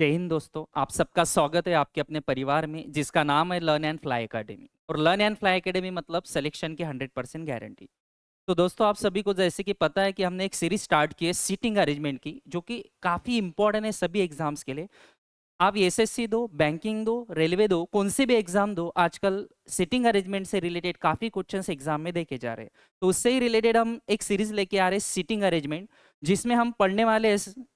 जय हिंद दोस्तों, आप सबका स्वागत है आपके अपने परिवार में जिसका नाम है लर्न एंड फ्लाई एकेडमी। और लर्न एंड फ्लाई एकेडमी मतलब सिलेक्शन की 100% गारंटी। तो दोस्तों, आप सभी को जैसे कि पता है कि हमने एक सीरीज स्टार्ट की है सीटिंग अरेंजमेंट की, जो कि काफ़ी इंपॉर्टेंट है सभी एग्जाम्स के लिए। आप एसएससी दो, बैंकिंग दो, रेलवे दो, कौन से भी एग्जाम दो, आजकल सीटिंग अरेंजमेंट से रिलेटेड काफ़ी क्वेश्चंस एग्जाम में देखे जा रहे हैं। तो उससे ही रिलेटेड हम एक सीरीज लेके आ रहे हैं सीटिंग अरेंजमेंट, जिसमें हम पढ़ने वाले हैं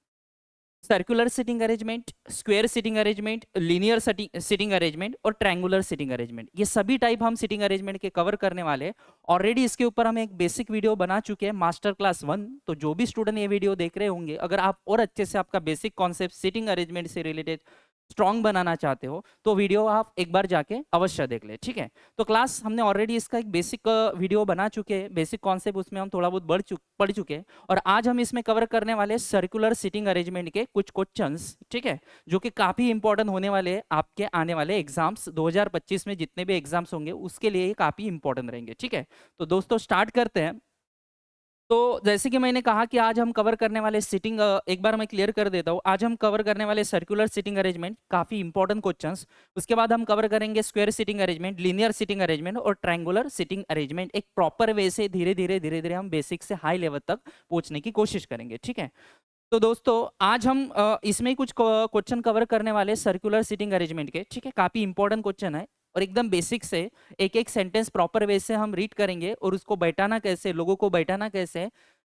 circular seating arrangement, square seating arrangement, linear seating arrangement और ट्रायंगुलर सीटिंग अरेंजमेंट। ये सभी टाइप हम सीटिंग अरेंजमेंट के कवर करने वाले हैं। ऑलरेडी इसके ऊपर हम एक बेसिक वीडियो बना चुके हैं, मास्टर क्लास 1। तो जो भी स्टूडेंट ये वीडियो देख रहे होंगे, अगर आप और अच्छे से आपका बेसिक कॉन्सेप्ट सीटिंग अरेंजमेंट से रिलेटेड स्ट्रॉन्ग बनाना चाहते हो, तो वीडियो आप एक बार जाके अवश्य देख ले, ठीक है। तो क्लास हमने ऑलरेडी इसका एक बेसिक वीडियो बना चुके हैं, बेसिक कॉन्सेप्ट उसमें हम थोड़ा बहुत पढ़ चुके हैं। और आज हम इसमें कवर करने वाले सर्कुलर सीटिंग अरेंजमेंट के कुछ क्वेश्चंस, ठीक है, जो कि काफी इंपॉर्टेंट होने वाले हैं आपके आने वाले एग्जाम्स 2025 में। जितने भी एग्जाम्स होंगे उसके लिए ये काफी इंपॉर्टेंट रहेंगे, ठीक है। तो दोस्तों स्टार्ट करते हैं। तो जैसे कि मैंने कहा कि आज हम कवर करने वाले सीटिंग, एक बार मैं क्लियर कर देता हूँ। आज हम कवर करने वाले सर्कुलर सीटिंग अरेंजमेंट, काफी इंपॉर्टेंट क्वेश्चंस। उसके बाद हम कवर करेंगे square seating arrangement, linear seating arrangement और ट्रायंगुलर सीटिंग अरेंजमेंट। एक प्रॉपर वे से धीरे धीरे हम बेसिक से हाई लेवल तक पहुंचने की कोशिश करेंगे, ठीक है। तो दोस्तों आज हम इसमें कुछ क्वेश्चन कवर करने वाले सर्कुलर सीटिंग अरेंजमेंट के, ठीक है। काफी इंपॉर्टेंट क्वेश्चन है और एकदम बेसिक से एक एक सेंटेंस प्रॉपर वे से हम रीड करेंगे और उसको बैठाना कैसे, लोगों को बैठाना कैसे,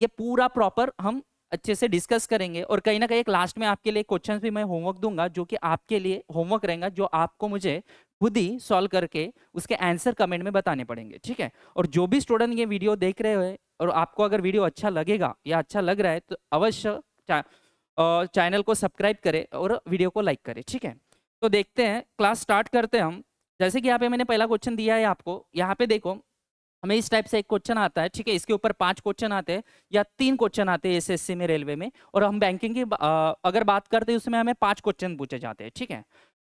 ये पूरा प्रॉपर हम अच्छे से डिस्कस करेंगे। और कहीं ना कहीं एक लास्ट में आपके लिए क्वेश्चंस भी मैं होमवर्क दूंगा, जो कि आपके लिए होमवर्क रहेगा, जो आपको मुझे खुद ही सॉल्व करके उसके आंसर कमेंट में बताने पड़ेंगे, ठीक है। और जो भी स्टूडेंट ये वीडियो देख रहे हो और आपको अगर वीडियो अच्छा लगेगा या अच्छा लग रहा है, तो अवश्य चैनल को सब्सक्राइब करें और वीडियो को लाइक करें, ठीक है। तो देखते हैं, क्लास स्टार्ट करते हैं हम। जैसे कि यहाँ पे मैंने पहला क्वेश्चन दिया है आपको, यहाँ पे देखो हमें इस टाइप से एक क्वेश्चन आता है, ठीक है। इसके ऊपर 5 क्वेश्चन आते हैं या 3 क्वेश्चन आते हैं एसएससी में, रेलवे में। और हम बैंकिंग की अगर बात करते हैं उसमें हमें 5 क्वेश्चन पूछे जाते हैं, ठीक है।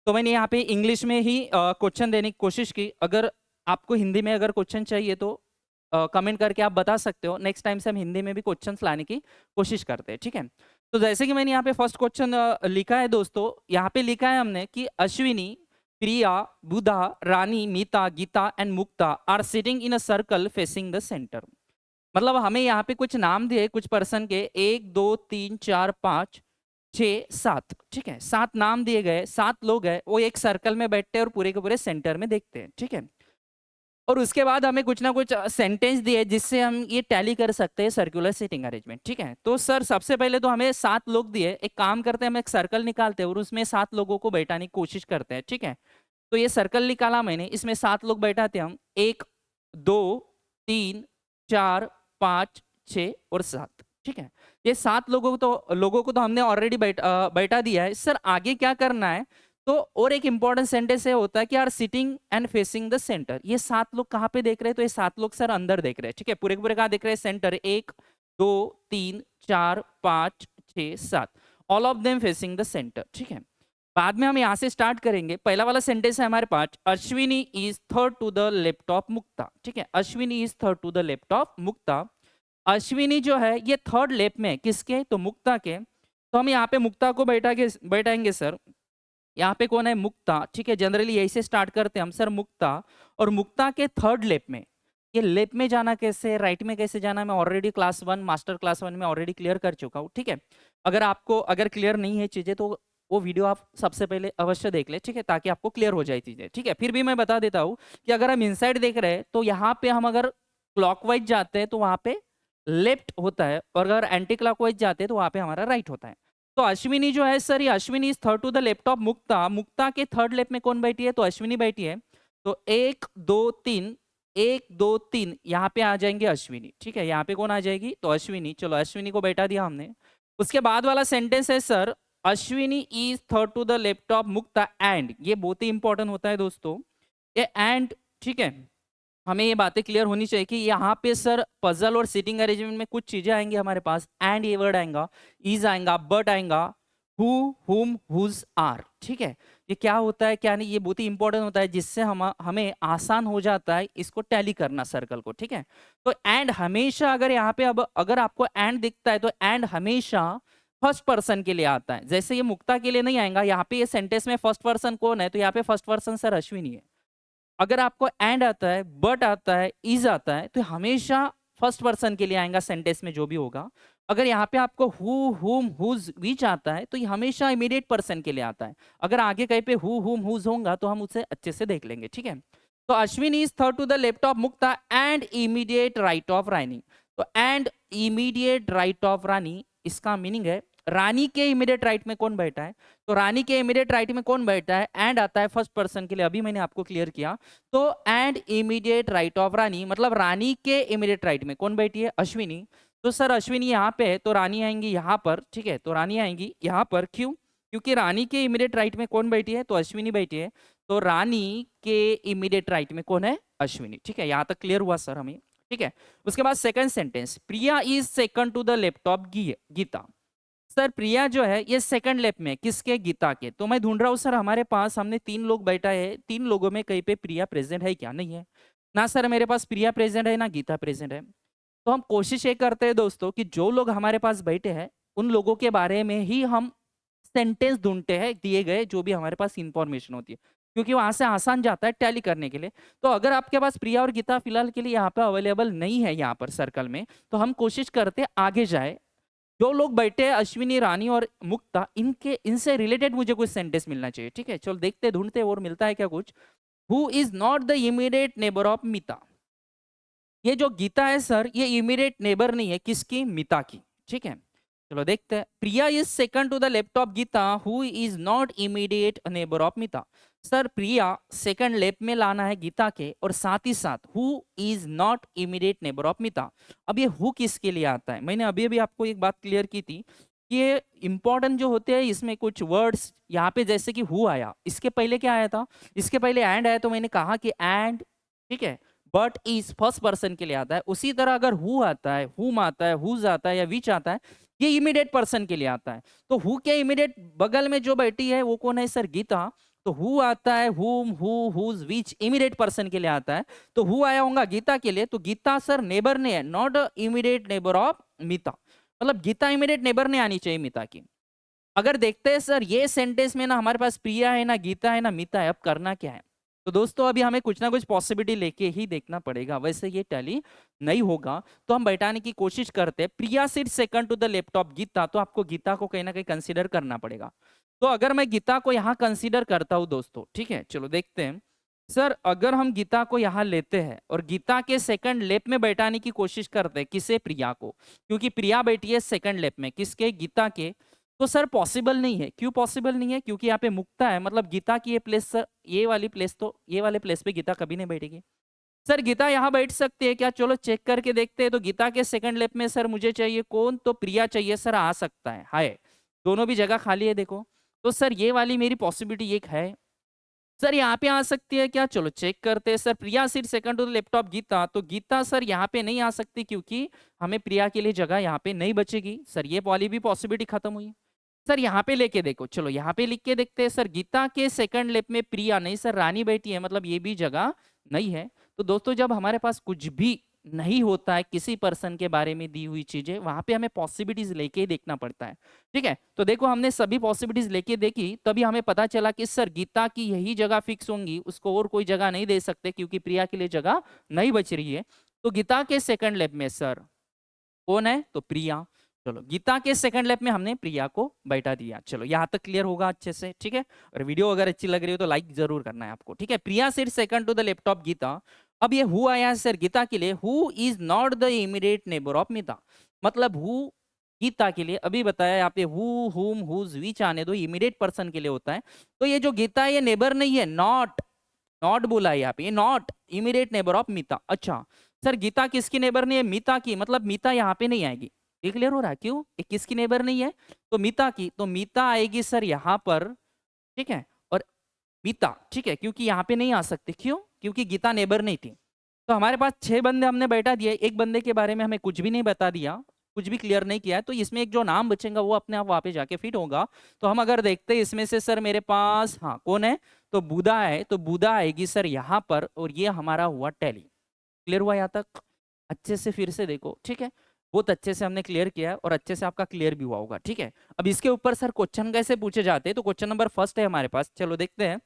तो मैंने यहाँ पे इंग्लिश में ही क्वेश्चन देने की कोशिश की। अगर आपको हिंदी में अगर क्वेश्चन चाहिए तो कमेंट करके आप बता सकते हो। नेक्स्ट टाइम से हम हिंदी में भी क्वेश्चन लाने की कोशिश करते हैं, ठीक है। तो जैसे कि मैंने यहाँ पे फर्स्ट क्वेश्चन लिखा है दोस्तों, यहाँ पे लिखा है हमने कि Ashwini, Priya, Budha, Rani, Mita, Gita and Mukta are sitting in a circle facing the centre. मतलब हमें यहाँ पे कुछ नाम दिए कुछ पर्सन के, 1 2 3 4 5 6 7, ठीक है। 7 नाम दिए गए, 7 लोग हैं, वो एक सर्कल में बैठते हैं और पूरे के पूरे सेंटर में देखते हैं, ठीक है। और उसके बाद हमें कुछ ना कुछ सेंटेंस दिए जिससे हम ये टैली कर सकते हैं सर्कुलर सीटिंग अरेंजमेंट, ठीक है। तो सर सबसे पहले तो हमें 7 लोग दिए, एक काम करते हैं, हम एक सर्कल निकालते हैं और उसमें 7 लोगों को बैठाने की कोशिश करते हैं, ठीक है। तो ये सर्कल निकाला मैंने, इसमें 7 लोग बैठाते हैं हम, 1 2 3 4 5 6 और 7, ठीक है। ये 7 लोगों को तो हमने ऑलरेडी बैठा दिया है। सर आगे क्या करना है? तो और एक इंपॉर्टेंट सेंटेंस ये होता है कि are sitting and facing the centre. ये 7 लोग कहाँ पे देख रहे हैं? तो ये 7 लोग सर अंदर देख रहे हैं, ठीक है। पूरे के पूरे कहाँ देख रहे हैं? Centre. 1 2 3 4 5 6 7, all of them facing the centre, ठीक है। बाद में हम यहाँ से स्टार्ट करेंगे। पहला वाला सेंटेंस है हमारे पास, Ashwini is third to the left of Mukta, ठीक है। Ashwini is third to the left of Mukta. Ashwini जो है ये थर्ड लेफ्ट में, किसके? तो मुक्ता के। तो हम यहाँ पे मुक्ता को बैठाएंगे सर। यहाँ पे कौन है? मुक्ता, ठीक है। जनरली यही से स्टार्ट करते हैं हम, सर मुक्ता। और मुक्ता के थर्ड लेफ्ट में, ये लेफ्ट में जाना कैसे, राइट में कैसे जाना, मैं ऑलरेडी क्लास 1 मास्टर क्लास 1 में ऑलरेडी क्लियर कर चुका हूँ, ठीक है। अगर आपको अगर क्लियर नहीं है चीजें तो वो वीडियो आप सबसे पहले अवश्य देख ले, ठीक है, ताकि आपको क्लियर हो जाए चीजें, ठीक है। फिर भी मैं बता देता हूँ कि अगर हम इनसाइड देख रहे हैं तो यहाँ पे हम अगर क्लॉकवाइज जाते हैं तो वहां पे लेफ्ट होता है, और अगर एंटी क्लॉकवाइज जाते हैं तो वहां पे हमारा राइट होता है। तो अश्विनी जो है सर, ये Ashwini is third to the left of Mukta. Mukta के थर्ड लेफ्ट में कौन बैठी है? तो अश्विनी बैठी है। तो 1 2 3, 1 2 3 यहाँ पे आ जाएंगे अश्विनी, ठीक है। यहाँ पे कौन आ जाएगी? तो अश्विनी। चलो अश्विनी को बैठा दिया हमने। उसके बाद वाला सेंटेंस है sir, Ashwini is third to the left of Mukta and, ये बहुत ही इंपॉर्टेंट होता है दोस्तों, ये एंड, ठीक है। हमें ये बातें क्लियर होनी चाहिए कि यहाँ पे सर पजल और सीटिंग अरेंजमेंट में कुछ चीजें आएंगी हमारे पास। एंड ये वर्ड आएगा, इज आएगा, बट आएगा, हु, हुम, हुज, आर, ठीक है। ये क्या होता है क्या नहीं, ये बहुत ही इंपॉर्टेंट होता है, जिससे हमें आसान हो जाता है इसको टैली करना सर्कल को, ठीक है। तो एंड हमेशा, अगर यहाँ पे अब अगर आपको एंड दिखता है तो एंड हमेशा फर्स्ट पर्सन के लिए आता है। जैसे ये मुक्ता के लिए नहीं आएगा, यहाँ पे ये सेंटेंस में फर्स्ट पर्सन कौन है, तो यहाँ पे फर्स्ट पर्सन सर अश्विनी है। अगर आपको एंड आता है, बट आता है, इज आता है, तो हमेशा फर्स्ट पर्सन के लिए आएगा सेंटेंस में जो भी होगा। अगर यहाँ पे आपको हु, हुम, हुज, विच आता है, तो ये हमेशा इमीडिएट पर्सन के लिए आता है। अगर आगे कहीं पे हु, हुम, हुज होगा तो हम उसे अच्छे से देख लेंगे, ठीक है। तो Ashwin is third to the left of Mukta and immediate right of Rani. तो and immediate right of Rani, इसका मीनिंग है रानी के इमीडिएट राइट में कौन बैठा है। तो रानी के इमीडिएट राइट में कौन बैठा है, एंड आता है फर्स्ट पर्सन के लिए, अभी मैंने आपको क्लियर किया। तो एंड इमीडिएट राइट ऑफ रानी मतलब रानी के इमीडिएट राइट में कौन बैठी है, अश्विनी। तो सर अश्विनी यहाँ पे है तो रानी आएंगी यहाँ पर, ठीक है। तो रानी आएंगी यहाँ पर, क्यों, क्योंकि रानी के इमीडिएट राइट में कौन बैठी है, तो अश्विनी बैठी है। तो रानी के इमीडिएट राइट में कौन है, अश्विनी, ठीक है। यहाँ तक क्लियर हुआ सर हमें, ठीक है। उसके बाद second sentence, Priya is second to the laptop Gita. Sir Priya जो है ये सेकंड लेप में, किसके, गीता के। तो मैं ढूंढ रहा हूँ सर, हमारे पास हमने 3 लोग बैठा है, 3 लोगों में कहीं पे प्रिया प्रेजेंट है क्या, नहीं है ना सर, मेरे पास प्रिया प्रेजेंट है ना गीता प्रेजेंट है। तो हम कोशिश ये करते हैं दोस्तों कि जो लोग हमारे पास बैठे हैं उन लोगों के बारे में ही हम सेंटेंस ढूंढते हैं, दिए गए जो भी हमारे पास इंफॉर्मेशन होती है, क्योंकि वहां से आसान जाता है टैली करने के लिए। तो अगर आपके पास प्रिया और गीता फिलहाल के लिए यहाँ पे अवेलेबल नहीं है यहाँ पर सर्कल में, तो हम कोशिश करते हैं आगे जाए, जो लोग बैठे हैं अश्विनी, रानी और मुक्ता, इनके इनसे रिलेटेड मुझे कुछ सेंटेंस मिलना चाहिए, ठीक है। चलो देखते ढूंढते और मिलता है क्या कुछ। Who is not the immediate neighbour of मिता। ये जो गीता है सर ये इमीडिएट नेबर नहीं है, किसकी, मिता की, ठीक है। चलो देखते हैं, Priya is second to the left of Gita who is not immediate neighbour of Mita. Sir Priya second left में लाना है गीता के, और साथ ही साथ who is not immediate neighbour of Mita. अब ये हु किसके लिए आता है, मैंने अभी अभी आपको एक बात क्लियर की थी कि ये इंपॉर्टेंट जो होते हैं इसमें कुछ वर्ड्स, यहाँ पे जैसे कि हु आया, इसके पहले क्या आया था, इसके पहले एंड आया, तो मैंने कहा कि एंड, ठीक है, बट इज फर्स्ट पर्सन के लिए आता है। उसी तरह अगर हु आता है, हुम आता है, हुज आता है या विच आता है, ये इमीडिएट पर्सन के लिए आता है। तो हु के इमीडिएट बगल में जो बैठी है वो कौन है सर, गीता। तो हु आता है, whom, who, whose, which immediate person के लिए आता है। तो हु आया होगा गीता के लिए, तो गीता सर नेबर ने है, not immediate neighbour of Mita. मतलब गीता इमीडिएट नेबर ने आनी चाहिए मिता की। अगर देखते हैं सर ये सेंटेंस में ना हमारे पास प्रिया है ना गीता है ना मिता है, अब करना क्या है। तो दोस्तों अभी हमें कुछ ना कुछ पॉसिबिलिटी लेके ही देखना पड़ेगा, वैसे ये टैली नहीं होगा। तो हम बैठाने की कोशिश करते हैं, Priya sit second to the laptop Gita, तो आपको गीता को कहीं ना कहीं कंसीडर करना पड़ेगा। तो अगर मैं गीता को यहाँ कंसीडर करता हूँ दोस्तों, ठीक है, चलो देखते हैं। सर अगर हम गीता को यहाँ लेते हैं और गीता के सेकंड लेप में बैठाने की कोशिश करते हैं, किसे, प्रिया को, क्योंकि प्रिया बैठी है सेकंड लेप में, किसके, गीता के। तो सर पॉसिबल नहीं है, क्यों पॉसिबल नहीं है, क्योंकि यहाँ पे मुक्ता है, मतलब गीता की ये प्लेस सर, ये वाली प्लेस, तो ये वाले प्लेस पे गीता कभी नहीं बैठेगी। सर गीता यहाँ बैठ सकती है क्या, चलो चेक करके देखते हैं। तो गीता के सेकंड लेप में सर मुझे चाहिए कौन, तो प्रिया चाहिए सर, आ सकता है, हाय, दोनों भी जगह खाली है देखो। तो सर ये वाली मेरी पॉसिबिलिटी एक है। सर यहाँ पे आ सकती है क्या, चलो चेक करते हैं। Sir Priya seat second to the laptop Gita, तो गीता सर यहाँ पे नहीं आ सकती क्योंकि हमें प्रिया के लिए जगह यहाँ पे नहीं बचेगी। सर ये वाली भी पॉसिबिलिटी खत्म हुई। सर यहाँ पे लेके देखो, चलो यहाँ पे लिख के देखते हैं। सर गीता के सेकंड लेप में प्रिया नहीं सर, रानी बैठी है, मतलब ये भी जगह नहीं है। तो दोस्तों जब हमारे पास कुछ भी नहीं होता है किसी पर्सन के बारे में दी हुई चीजें, वहां पे हमें पॉसिबिलिटीज लेके ही देखना पड़ता है, ठीक है। तो देखो हमने सभी पॉसिबिलिटीज लेके देखी, तभी हमें पता चला कि सर गीता की यही जगह फिक्स होंगी, उसको और कोई जगह नहीं दे सकते क्योंकि प्रिया के लिए जगह नहीं बच रही है। तो गीता के सेकंड लेप में सर कौन है, तो प्रिया। चलो गीता के सेकंड लेप में हमने प्रिया को बैठा दिया। चलो यहाँ तक क्लियर होगा अच्छे से, ठीक है। और वीडियो अगर अच्छी लग रही हो तो लाइक जरूर करना है आपको, ठीक है। Priya sit second to the laptop Gita. अब ये हु आया है सर गीता के लिए, who is not the immediate neighbour of Mita, मतलब हु गीता के लिए, अभी बताया यहाँ पे हु, हुम, हुज, विच आने दो, इमीडिएट पर्सन के लिए होता है। तो ये जो गीता है ये नेबर नहीं है, नॉट, नॉट बोला है यहाँ पे, नॉट इमीडिएट नेबर ऑफ मिता। अच्छा सर गीता किसकी नेबर नहीं है, मिता की, मतलब मिता यहाँ पे नहीं आएगी। ये क्लियर हो रहा है, क्यों, ये किसकी नेबर नहीं है, तो मिता की। तो मिता आएगी सर यहाँ पर, ठीक है, और मिता, ठीक है, क्योंकि यहाँ पे नहीं आ सकती, क्यों, क्योंकि गीता नेबर नहीं थी। तो हमारे पास 6 बंदे हमने बैठा दिए, एक बंदे के बारे में हमें कुछ भी नहीं बता दिया, कुछ भी क्लियर नहीं किया है। तो इसमें एक जो नाम बचेगा वो अपने आप वहां पे जाके फिट होगा। तो हम अगर देखते हैं इसमें से सर मेरे पास, हाँ कौन है, तो बुधा है, तो बुधा आएगी सर यहाँ पर, और ये हमारा हुआ टैली। क्लियर हुआ यहाँ तक, अच्छे से फिर से देखो, ठीक है। बहुत अच्छे से हमने क्लियर किया है और अच्छे से आपका क्लियर भी हुआ होगा, ठीक है। अब इसके ऊपर सर क्वेश्चन कैसे पूछे जाते हैं, तो क्वेश्चन नंबर फर्स्ट है हमारे पास, चलो देखते हैं।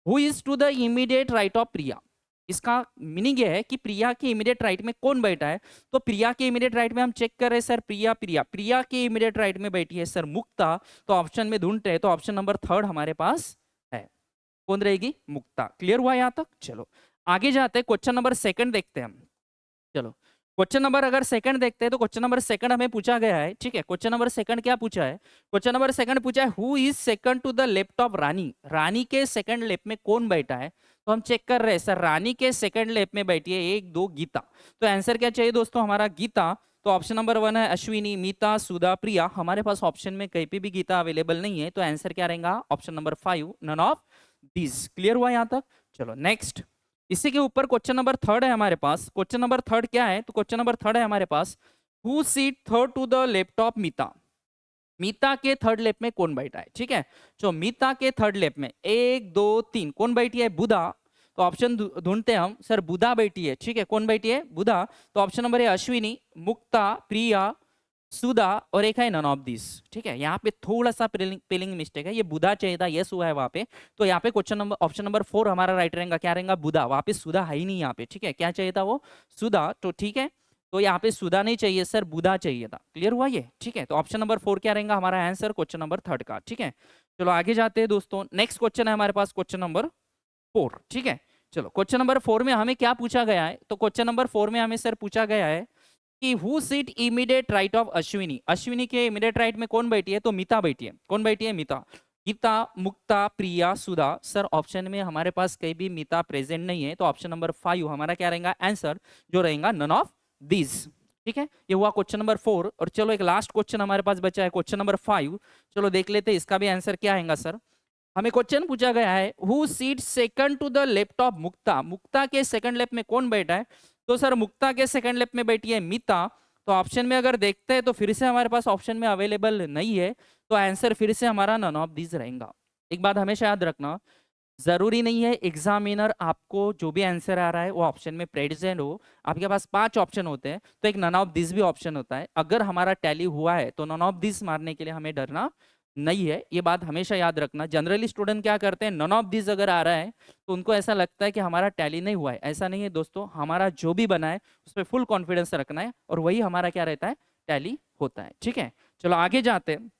Who is to the immediate right of Priya. इसका मीनिंग ये है कि प्रिया के इमीडिएट राइट में कौन बैठा है। तो प्रिया के इमीडिएट राइट में हम चेक कर रहे हैं सर, प्रिया प्रिया प्रिया के इमीडिएट राइट में बैठी है सर मुक्ता। तो ऑप्शन में ढूंढते हैं, तो ऑप्शन नंबर थर्ड हमारे पास है, कौन रहेगी, मुक्ता। क्लियर हुआ यहां तक। चलो आगे जाते हैं, क्वेश्चन नंबर सेकंड देखते हैं हम। चलो क्वेश्चन नंबर अगर सेकंड देखते हैं, तो क्वेश्चन नंबर सेकंड हमें पूछा गया है, ठीक है। क्वेश्चन नंबर सेकंड क्या पूछा है, क्वेश्चन नंबर सेकंड पूछा है who is second to the left of Rani. Rani के सेकंड लेफ्ट में कौन बैठा है, तो हम चेक कर रहे हैं सर, रानी के सेकंड लेफ्ट में बैठी है एक दो गीता। तो आंसर क्या चाहिए दोस्तों हमारा, गीता। तो ऑप्शन नंबर वन है अश्विनी, मीता, सुधा, प्रिया। हमारे पास ऑप्शन में कहीं पे भी गीता अवेलेबल नहीं है, तो आंसर क्या रहेगा, option number 5, none of this. Clear हुआ यहां तक। चलो नेक्स्ट, इसी के ऊपर क्वेश्चन नंबर थर्ड है हमारे पास। क्वेश्चन नंबर थर्ड क्या है, तो क्वेश्चन नंबर थर्ड है हमारे पास, who seat third to the left of Meeta. Meeta के थर्ड लेफ्ट में कौन बैठा है, ठीक है। तो मीता के थर्ड लेफ्ट में एक दो तीन कौन बैठी है, बुधा। तो ऑप्शन ढूंढते हैं हम सर, बुधा बैठी है, ठीक है। कौन बैठी है, बुधा। तो ऑप्शन नंबर है अश्विनी, मुक्ता, प्रिया, सुधा, और एक है नन ऑफ दिस, ठीक है। यहाँ पे थोड़ा सा स्पेलिंग मिस्टेक है, ये बुधा चाहिए था, यस हुआ है वहां पे। तो यहाँ पे क्वेश्चन नंबर ऑप्शन नंबर 4 हमारा राइट रहेगा, क्या रहेगा, बुधा। वहां पे सुधा है ही नहीं यहाँ पे, ठीक है। क्या चाहिए था वो, सुधा, तो ठीक है। तो यहाँ पे सुधा नहीं चाहिए सर, बुधा चाहिए था। क्लियर हुआ ये, ठीक है। तो ऑप्शन नंबर 4 क्या रहेगा हमारा आंसर क्वेश्चन नंबर थर्ड का, ठीक है। चलो आगे जाते हैं दोस्तों, नेक्स्ट क्वेश्चन है हमारे पास क्वेश्चन नंबर 4, ठीक है। चलो क्वेश्चन नंबर 4 में हमें क्या पूछा गया है, तो क्वेश्चन नंबर 4 में हमें सर पूछा गया है कि who seat immediate right of Ashwini. Ashwini के इमीडिएट राइट में कौन बैठी है, तो मीता बैठी है। कौन बैठी है, मीता। गीता, मुक्ता, प्रिया, सुधा। सर ऑप्शन में हमारे पास कहीं भी मीता प्रेजेंट नहीं है, तो ऑप्शन नंबर 5 हमारा क्या रहेगा आंसर, जो रहेगा नन ऑफ दिस, ठीक है। ये हुआ क्वेश्चन नंबर 4। और चलो एक लास्ट क्वेश्चन हमारे पास बचा है, क्वेश्चन नंबर 5। चलो देख लेते हैं इसका भी आंसर क्या आएगा सर। हमें क्वेश्चन पूछा गया है who seat second to the left of Mukta. Mukta के सेकंड लेफ्ट में कौन बैठा है, तो सर मुक्ता के सेकंड लेफ्ट में बैठी है मीता। तो ऑप्शन में अगर देखते हैं तो फिर से हमारे पास ऑप्शन में अवेलेबल नहीं है, तो आंसर फिर से हमारा नन ऑफ दिस रहेगा। एक बात हमेशा याद रखना, जरूरी नहीं है एग्जामिनर आपको जो भी आंसर आ रहा है वो ऑप्शन में प्रेजेंट हो। आपके पास 5 ऑप्शन होते हैं, तो एक नन ऑफ दिस भी ऑप्शन होता है। अगर हमारा टैली हुआ है तो नन ऑफ दिस मारने के लिए हमें डरना नहीं है, ये बात हमेशा याद रखना। जनरली स्टूडेंट क्या करते हैं, नन ऑफ दिस अगर आ रहा है तो उनको ऐसा लगता है कि हमारा टैली नहीं हुआ है। ऐसा नहीं है दोस्तों, हमारा जो भी बना है उस पर फुल कॉन्फिडेंस रखना है, और वही हमारा क्या रहता है, टैली होता है, ठीक है। चलो आगे जाते हैं।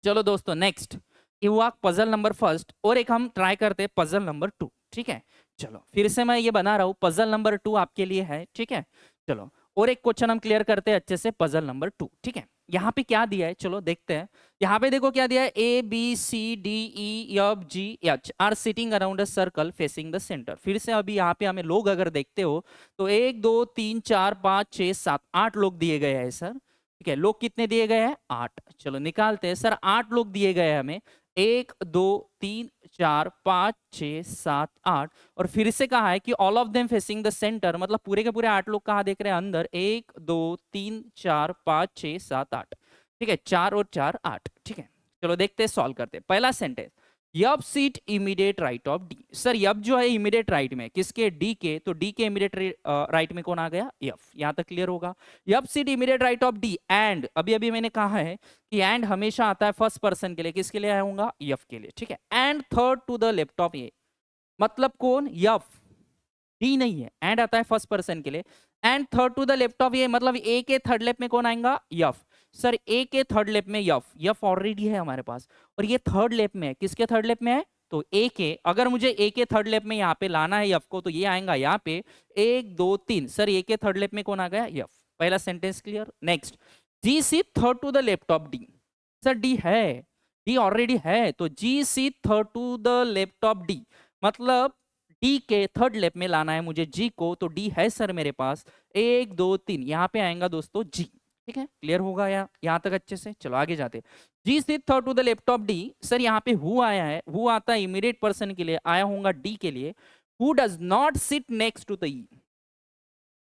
चलो दोस्तों नेक्स्ट, ये हुआ पजल नंबर फर्स्ट, और एक हम ट्राई करते हैं पजल नंबर 2, ठीक है। चलो फिर से मैं ये बना रहा हूँ, पजल नंबर 2 आपके लिए है, ठीक है। चलो और एक क्वेश्चन हम क्लियर करते हैं अच्छे से, पजल नंबर 2, ठीक है। यहाँ पे क्या दिया है, चलो देखते हैं। यहाँ पे देखो क्या दिया है, A B C D E F G H are sitting around a circle facing the centre. फिर से अभी यहाँ पे हमें लोग अगर देखते हो तो 1 2 3 4 5 6 7 8 लोग दिए गए हैं सर, ठीक है। लोग कितने दिए गए हैं, 8। चलो निकालते हैं सर, 8 लोग दिए गए हैं हमें, 1 2 3 4 5 6 7 8। और फिर से कहा है कि all of them facing the centre, मतलब पूरे के पूरे 8 लोग कहाँ देख रहे हैं, अंदर। 1 2 3 4 5 6 7 8, ठीक है। 4 और 4 8, ठीक है। चलो देखते हैं, सॉल्व करते हैं। पहला सेंटेंस, यब seat immediate right of D. Sir यब जो है इमीडिएट राइट में किसके, डी के। तो डी के इमीडिएट राइट में कौन आ गया, यफ। यहां तक क्लियर होगा। यब seat immediate right of D and, अभी अभी मैंने कहा है कि एंड हमेशा आता है फर्स्ट पर्सन के लिए, किसके लिए आऊंगा, यफ के लिए, ठीक है। And third to the left of A, मतलब कौन, यफ। डी नहीं है, एंड आता है फर्स्ट पर्सन के लिए। And third to the left of A, मतलब ए के थर्ड लेफ्ट में कौन आएगा, यफ। सर ए के थर्ड लेफ्ट में यफ, यफ ऑलरेडी है हमारे पास, और ये थर्ड लेफ्ट में है, किसके थर्ड लेफ्ट में है, तो ए के। अगर मुझे ए के थर्ड लेफ्ट में यहाँ पे लाना है यफ को, तो ये आएगा यहाँ पे 1 2 3। सर ए के थर्ड लेफ्ट में कौन आ गया, यफ। पहला sentence clear. Next, G C third to the left of D. Sir D है, डी ऑलरेडी है, तो G C third to the left of D, मतलब डी के थर्ड लेफ्ट में लाना है मुझे जी को, तो डी है सर मेरे पास। 1 2 3 यहाँ पे आएगा दोस्तों जी, ठीक है। क्लियर होगा यहाँ तक अच्छे से। चलो आगे जाते, G sit third to the left of D. Sir यहाँ पे हु आया है, हु आता है इमीडिएट पर्सन के लिए, आया होगा डी के लिए। Who does not sit next to the E.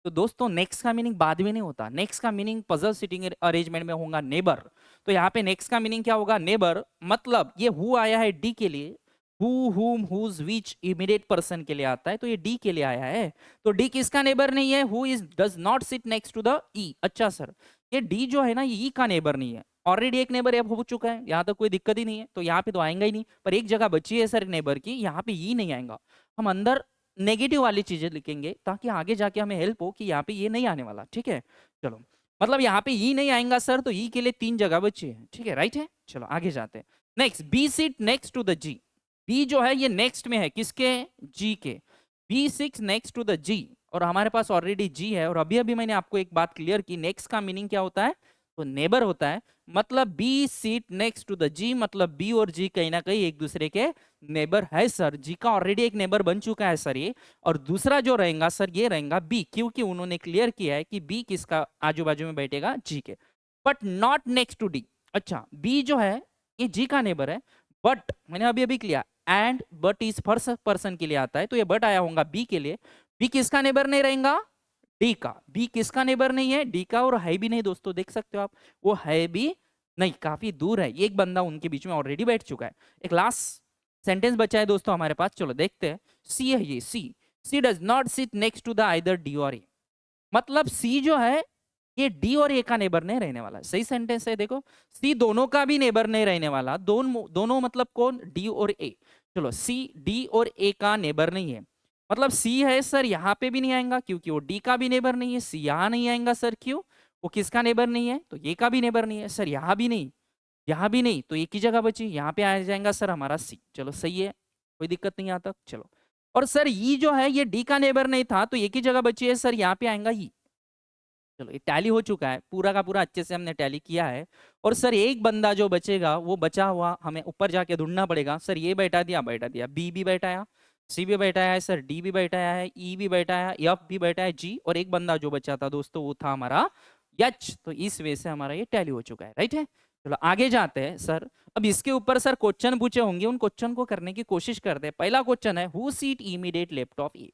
तो दोस्तों नेक्स्ट का मीनिंग बाद में नहीं होता, नेक्स्ट का मीनिंग पजल सिटिंग अरेंजमेंट में होगा नेबर। तो यहाँ पे नेक्स्ट का मीनिंग क्या होगा, नेबर। मतलब ये हु आया है डी के लिए, हु, हुम, हुज, विच इमीडिएट पर्सन के लिए आता है, तो ये डी के लिए आया है। तो डी किसका नेबर नहीं है? Who is does not sit next to the E. अच्छा सर, ये डी जो है ना, ये ई का नेबर नहीं है। ऑलरेडी एक नेबर अब हो चुका है, यहाँ तक कोई दिक्कत ही नहीं है, तो यहाँ पे तो आएगा ही नहीं। पर एक जगह बची है सर नेबर की, यहाँ पे ई नहीं आएगा। हम अंदर नेगेटिव वाली चीजें लिखेंगे ताकि आगे जाके हमें हेल्प हो कि यहाँ पे ये नहीं आने वाला। ठीक है, चलो, मतलब यहाँ पे ई नहीं आएगा सर, तो ई के लिए 3 जगह बची है। ठीक है, राइट है। चलो आगे जाते हैं। Next, B seat next to the G. B जो है ये नेक्स्ट में है, किसके? जी के। B six next to the G, और हमारे पास ऑलरेडी जी है। और अभी अभी मैंने आपको एक बात क्लियर की, नेक्स्ट का मीनिंग क्या होता है? तो नेबर होता है। मतलब B seat next to the G, मतलब बी और जी कहीं ना कहीं एक दूसरे के नेबर है सर। जी का ऑलरेडी एक नेबर बन चुका है सर ये, और दूसरा जो रहेगा सर ये रहेगा बी, क्योंकि उन्होंने क्लियर किया है कि बी किसका आजू बाजू में बैठेगा? जी के, but not next to D. अच्छा, बी जो है ये जी का नेबर है, बट मैंने अभी अभी किया and but is first person के लिए आता है, तो ये बट आया होगा बी के लिए। बी किसका नेबर नहीं रहेगा? डी का। बी किसका नेबर नहीं है? डी का। और है भी नहीं दोस्तों, देख सकते हो आप, वो है भी नहीं, काफी दूर है, एक बंदा उनके बीच में ऑलरेडी बैठ चुका है। एक लास्ट सेंटेंस बचा है दोस्तों हमारे पास, चलो देखते हैं। सी है ये, C. C does not sit next to the either D और ए। मतलब सी जो है ये डी और ए का नेबर नहीं रहने वाला। सही सेंटेंस है, देखो, सी दोनों का भी नेबर नहीं रहने वाला। दोनों मतलब कौन? डी और ए। चलो, सी डी और ए का नेबर नहीं है, मतलब सी है सर, यहाँ पे भी नहीं आएगा क्योंकि वो डी का भी नेबर नहीं है। सी यहाँ नहीं आएगा सर, क्यों? वो किसका नेबर नहीं है? तो ये का भी नेबर नहीं है सर, यहाँ भी नहीं, यहाँ भी नहीं, तो एक ही जगह बची, यहाँ पे आ जाएगा सर हमारा सी। चलो सही है, कोई दिक्कत नहीं आता। चलो, और सर ई जो है ये डी का नेबर नहीं था, तो एक ही जगह बची है सर, यहाँ पे आएगा ई। चलो, ये टैली हो चुका है, पूरा का पूरा अच्छे से हमने टैली किया है। और सर एक बंदा जो बचेगा, वो बचा हुआ हमें ऊपर जाके ढूंढना पड़ेगा। सर ये बैठा दिया, बैठा दिया, बी भी बैठाया, सी भी बैठाया है सर, डी भी बैठाया है, ई भी बैठाया है, एफ भी बैठा है, जी, और एक बंदा जो बचा था दोस्तों वो था हमारा एच। तो इस वे से हमारा ये टैली हो चुका है, राइट है। चलो आगे जाते हैं सर। अब इसके ऊपर सर क्वेश्चन पूछे होंगे, उन क्वेश्चन को करने की कोशिश करते हैं। पहला क्वेश्चन है, who seat immediate left of A.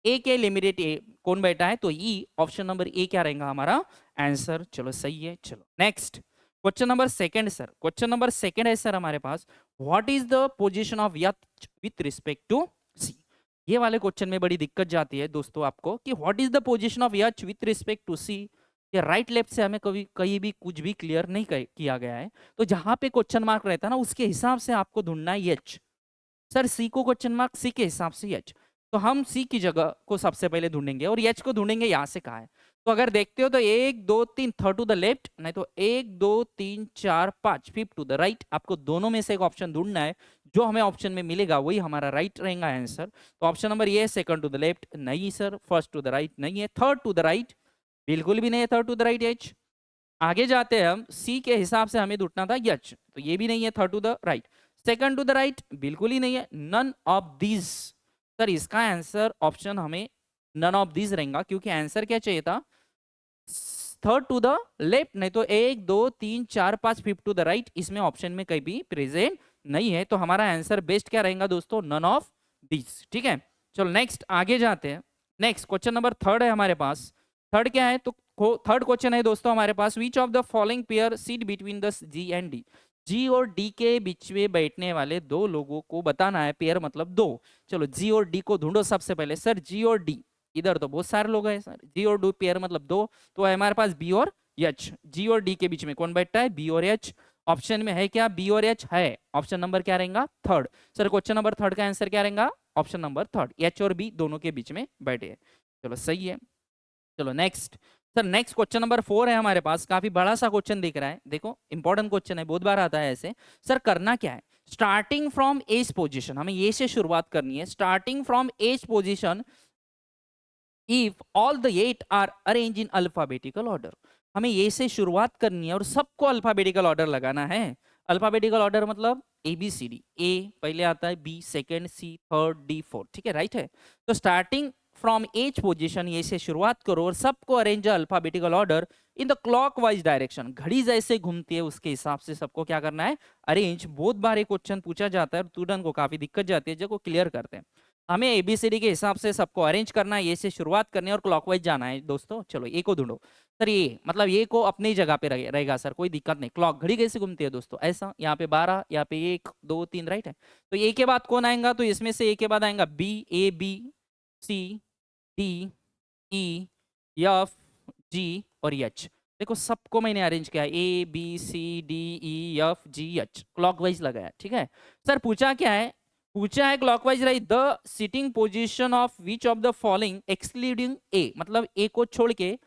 A के लिमिटेड ए कौन बैठा है? तो ई, ऑप्शन नंबर ए क्या रहेगा हमारा आंसर। चलो सही है। चलो next, question number second sir. Question number second है सर हमारे पास, what is the position of H with respect to C. ये वाले क्वेश्चन में बड़ी दिक्कत जाती है दोस्तों आपको कि what is the position of H with respect to C. ये राइट लेफ्ट से हमें कभी कहीं भी कुछ भी क्लियर नहीं किया गया है। तो जहां पे क्वेश्चन मार्क रहता है ना, उसके हिसाब से आपको ढूंढना है एच। सर सी को क्वेश्चन मार्क सी के हिसाब से एच, तो हम सी की जगह को सबसे पहले ढूंढेंगे और एच को ढूंढेंगे यहाँ से कहा है। तो अगर देखते हो तो 1 2 3 थर्ड टू द लेफ्ट, नहीं तो 1 2 3 4 5 फिफ्थ टू द राइट। आपको दोनों में से एक ऑप्शन ढूंढना है, जो हमें ऑप्शन में मिलेगा वही हमारा राइट रहेगा आंसर। तो ऑप्शन नंबर ये है, सेकंड टू द लेफ्ट नहीं sir, first to the right नहीं है, थर्ड टू द राइट बिल्कुल भी नहीं है, third to the right H. आगे जाते हैं हम, सी के हिसाब से हमें ढूंढना था एच, तो ये भी नहीं है, third to the right. Second to the right बिल्कुल ही नहीं है, नन ऑफ दीज। सर इसका आंसर ऑप्शन हमें नन ऑफ दीज रहेगा, क्योंकि आंसर क्या चाहिए था? थर्ड टू द लेफ्ट, नहीं तो 1 2 3 4 5 फिफ्थ टू द राइट, इसमें ऑप्शन में कहीं भी प्रेजेंट नहीं है। तो हमारा आंसर बेस्ट क्या रहेगा दोस्तों? None of these. ठीक है, चलो नेक्स्ट आगे जाते हैं। नेक्स्ट क्वेश्चन नंबर थर्ड है हमारे पास। थर्ड क्या है? तो थर्ड क्वेश्चन है दोस्तों हमारे पास, which of the following pair seat between the G and D. G और डी के बीच में बैठने वाले दो लोगों को बताना है, पेयर मतलब दो। चलो जी और डी को ढूंढो सबसे पहले। सर जी और डी, इधर तो बहुत सारे लोग हैं सर, जी और डी पेयर मतलब दो, तो है हमारे पास बी और एच। जी और डी के बीच में कौन बैठता है? बी और एच। ऑप्शन में है क्या? बी और एच है, ऑप्शन नंबर क्या रहेगा? Third. Sir question number third का आंसर क्या रहेगा? ऑप्शन नंबर थर्ड, एच और बी दोनों के बीच में बैठे हैं। चलो सही है। चलो next sir, next question number 4 है हमारे पास, काफी बड़ा सा क्वेश्चन दिख रहा है, देखो इंपॉर्टेंट क्वेश्चन है, बहुत बार आता है ऐसे। सर करना क्या है? स्टार्टिंग फ्रॉम एज पोजीशन, हमें ये से शुरुआत करनी है। Starting from H position if all the 8 are arrange in alphabetical order. हमें ये से शुरुआत करनी है और सबको अल्फाबेटिकल ऑर्डर लगाना है। अल्फाबेटिकल ऑर्डर मतलब ए बी सी डी, ए पहले आता है, बी सेकंड, सी थर्ड, डी फोर्थ। ठीक है, राइट है। तो स्टार्टिंग फ्रॉम एज पोजीशन ये से शुरुआत करो और सबको arrange alphabetical order in the clockwise direction. घड़ी जैसे घूमती है उसके हिसाब से सबको क्या करना है? अरेंज। बहुत बार ये क्वेश्चन पूछा जाता है और स्टूडेंट को काफी दिक्कत जाती है, जो को क्लियर करते हैं। हमें एबीसीडी के हिसाब से सबको अरेंज करना है, ये से शुरुआत करनी है और क्लॉकवाइज जाना है दोस्तों। चलो ए को ढूंढो सर। ये मतलब ये को अपनी जगह पे रहेगा सर, कोई दिक्कत नहीं। क्लॉक घड़ी कैसे घूमती है दोस्तों, ऐसा यहाँ पे 12, यहाँ पे 1 2 3 राइट है। तो ए के बाद कौन आएगा, तो इसमें से ए के बाद आएगा B, A B C D E F G और एच। देखो सबको मैंने अरेंज किया, A B C D E F G H, clockwise लगाया, ठीक है। सर पूछा क्या है, पूछा है clockwise right the sitting position of which of the following excluding A, मतलब ए को छोड़ के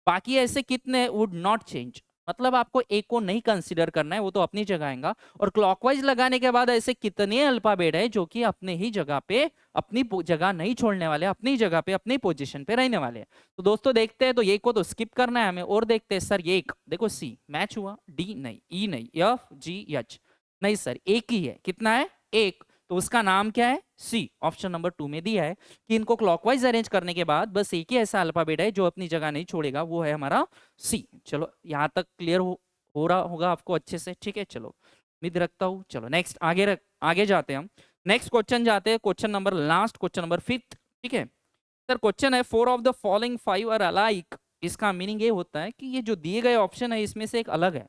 बाकी ऐसे कितने वुड नॉट चेंज, मतलब आपको ए को नहीं कंसीडर करना है, वो तो अपनी जगह आएगा। और क्लॉकवाइज लगाने के बाद ऐसे कितने अल्फाबेट है जो कि अपने ही जगह पे, अपनी जगह नहीं छोड़ने वाले, अपनी जगह पे अपनी पोजीशन पे रहने वाले हैं। तो दोस्तों देखते हैं, तो ये को तो स्किप करना है हमें, और देखते हैं सर ये देखो सी मैच हुआ, डी नहीं, ई नहीं, एफ जी एच नहीं सर, एक ही है, कितना है एक, तो उसका नाम क्या है सी। ऑप्शन नंबर 2 में दिया है कि इनको क्लॉकवाइज अरेंज करने के बाद बस एक ही ऐसा अल्फाबेट है जो अपनी जगह नहीं छोड़ेगा, वो है हमारा सी। चलो यहाँ तक क्लियर हो रहा होगा आपको अच्छे से, ठीक है। चलो उम्मीद रखता हूँ। चलो नेक्स्ट आगे जाते हैं हम। नेक्स्ट क्वेश्चन जाते हैं, question number last, question number 5, ठीक है। सर क्वेश्चन है 4 of the following 5 are alike. इसका मीनिंग ये होता है कि ये जो दिए गए ऑप्शन है इसमें से एक अलग है,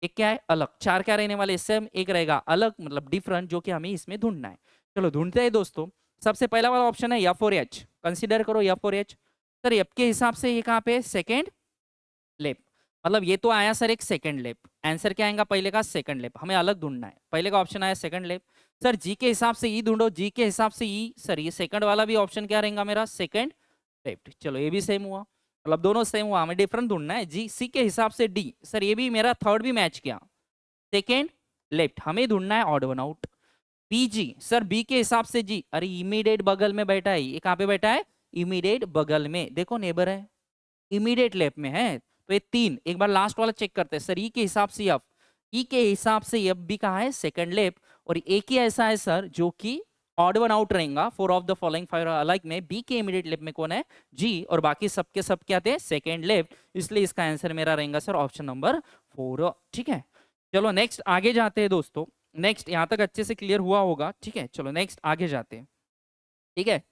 एक क्या है अलग। 4 क्या रहने वाले सेम, एक रहेगा अलग मतलब डिफरेंट, जो कि हमें इसमें ढूंढना है। चलो ढूंढते हैं दोस्तों। सबसे पहला वाला ऑप्शन है एफ और एच, कंसीडर करो एफ और एच। सर एफ के हिसाब से ये कहाँ पे सेकेंड लेप, मतलब ये तो आया सर एक सेकंड लेप, आंसर क्या आएगा पहले का सेकंड लेप, हमें अलग ढूंढना है। पहले का ऑप्शन आया सेकंड लेप। सर जी के हिसाब से ई ढूंढो, जी के हिसाब से ई, सर ये सेकंड वाला भी ऑप्शन क्या रहेगा मेरा सेकंड लेफ्ट। चलो ये भी सेम हुआ, मतलब दोनों सेम हुआ, हमें डिफरेंट ढूंढना है। जी सी के हिसाब से डी, सर ये भी मेरा थर्ड भी मैच किया, सेकेंड लेफ्ट, हमें ढूंढना है odd one out. PG sir B के हिसाब से जी, अरे इमीडिएट बगल में बैठा है, ये कहाँ पे बैठा है इमीडिएट बगल में, देखो नेबर है, इमीडिएट लेफ्ट में है। तो ये 3, एक बार लास्ट वाला चेक करते हैं। सर ई के हिसाब से एफ, ई के हिसाब से एफ भी कहाँ है सेकंड लेफ्ट, और एक ही ऐसा है सर जो कि ऑड वन आउट रहेगा। 4 ऑफ द फॉलोइंग 5 अलग में बी के इमीडिएट लेफ्ट में कौन है जी, और बाकी सबके सब क्या थे सेकंड लेफ्ट, इसलिए इसका आंसर मेरा रहेगा सर ऑप्शन नंबर 4, ठीक है। चलो नेक्स्ट आगे जाते हैं दोस्तों। नेक्स्ट यहाँ तक अच्छे से क्लियर हुआ होगा, ठीक है। चलो नेक्स्ट आगे जाते हैं, ठीक है।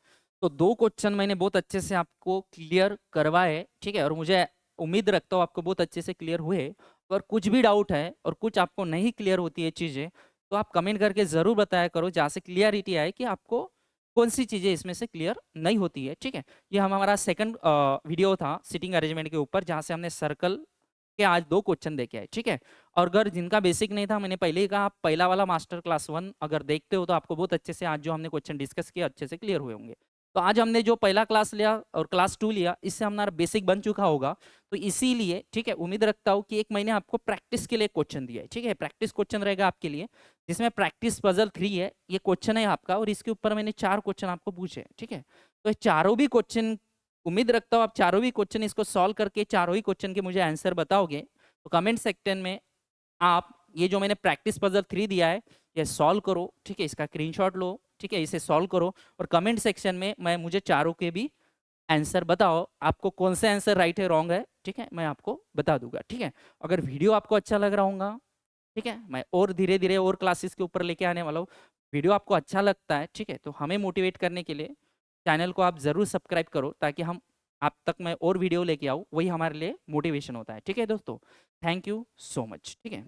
तो 2 क्वेश्चन मैंने बहुत अच्छे से आपको क्लियर करवाए, ठीक है, और मुझे उम्मीद रखता हूँ आपको बहुत अच्छे से क्लियर हुए। अगर कुछ भी डाउट है और कुछ आपको नहीं क्लियर होती है चीज़ें, तो आप कमेंट करके ज़रूर बताया करो, जहाँ से क्लियरिटी आए कि आपको कौन सी चीज़ें इसमें से क्लियर नहीं होती है, ठीक है। ये हमारा सेकंड वीडियो था सिटिंग अरेंजमेंट के ऊपर, जहाँ से हमने सर्कल के आज 2 क्वेश्चन देखे हैं, ठीक है। और अगर जिनका बेसिक नहीं था, मैंने पहले ही कहा, आप पहला वाला मास्टर क्लास 1 अगर देखते हो तो आपको बहुत अच्छे से आज जो हमने क्वेश्चन डिस्कस किया अच्छे से क्लियर हुए होंगे। तो आज हमने जो पहला क्लास लिया और क्लास 2 लिया, इससे हमारा बेसिक बन चुका होगा। तो इसीलिए ठीक है, उम्मीद रखता हूँ कि 1 महीने आपको प्रैक्टिस के लिए क्वेश्चन दिया है, ठीक है। प्रैक्टिस क्वेश्चन रहेगा आपके लिए, जिसमें प्रैक्टिस पजल 3 है, ये क्वेश्चन है आपका, और इसके ऊपर मैंने 4 क्वेश्चन आपको पूछे, ठीक है। तो ये चारों भी क्वेश्चन, उम्मीद रखता हूँ आप चारों भी क्वेश्चन इसको सॉल्व करके चारों ही क्वेश्चन के मुझे आंसर बताओगे। तो कमेंट सेक्शन में आप ये जो मैंने प्रैक्टिस पजल 3 दिया है ये सॉल्व करो, ठीक है, इसका स्क्रीनशॉट लो, ठीक है, इसे सॉल्व करो, और कमेंट सेक्शन में मुझे चारों के भी आंसर बताओ, आपको कौन सा आंसर राइट है रॉन्ग है, ठीक है, मैं आपको बता दूंगा, ठीक है। अगर वीडियो आपको अच्छा लग रहा होगा, ठीक है, मैं और धीरे धीरे और क्लासेस के ऊपर लेके आने वाला हूँ। वीडियो आपको अच्छा लगता है, ठीक है, तो हमें मोटिवेट करने के लिए चैनल को आप ज़रूर सब्सक्राइब करो, ताकि हम आप तक मैं और वीडियो लेके आऊँ, वही हमारे लिए मोटिवेशन होता है, ठीक है दोस्तों। थैंक यू सो मच, ठीक है।